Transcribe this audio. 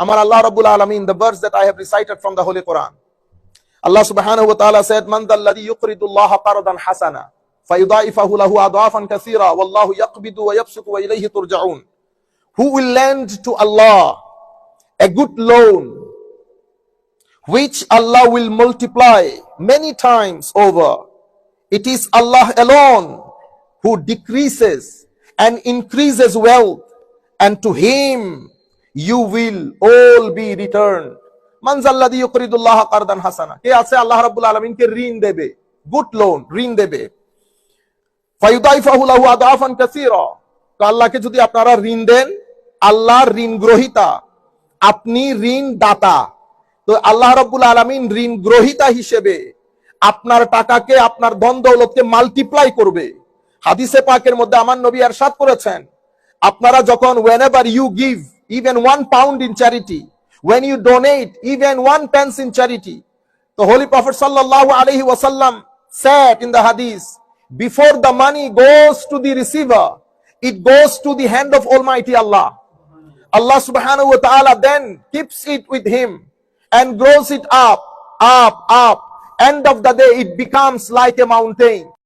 Amar Allah Rabbul Alamin, the verse that I have recited from the Holy Quran. Allah subhanahu wa ta'ala said, Man dhal ladhi yuqridu Allah qardan hasana fayudaifahu lahu adafan kathira wallahu yaqbidu wa yabsutu wa ilayhi turja'un. Who will lend to Allah a good loan which Allah will multiply many times over? It is Allah alone who decreases and increases wealth, and to Him you will all be returned. Man zal ladhi yuqridu Allah qardan hasana, কে আছে আল্লাহ রাব্বুল আলামিনকে ঋণ দেবে, good loan, ঋণ দেবে। ফায়ুদাইফাহু লাহু আদাফান কাসীরা, তো আল্লাহকে যদি আপনারা ঋণ দেন, আল্লাহর ঋণ গ্রহীতা, আপনি ঋণ দাতা, তো আল্লাহ রাব্বুল আলামিন ঋণ গ্রহীতা হিসেবে আপনার টাকাকে, আপনার ধন দৌলতকে মাল্টিপ্লাই করবে। হাদিসে পাকের মধ্যে আমার নবী ইরশাদ করেছেন, আপনারা যখন whenever you give even 1 pound in charity, when you donate even 1 pence in charity, the Holy Prophet sallallahu alaihi wasallam said in the hadith, before the money goes to the receiver, it goes to the hand of Almighty Allah. Allah subhanahu wa ta'ala then keeps it with him and grows it up. End of the day, it becomes like a mountain.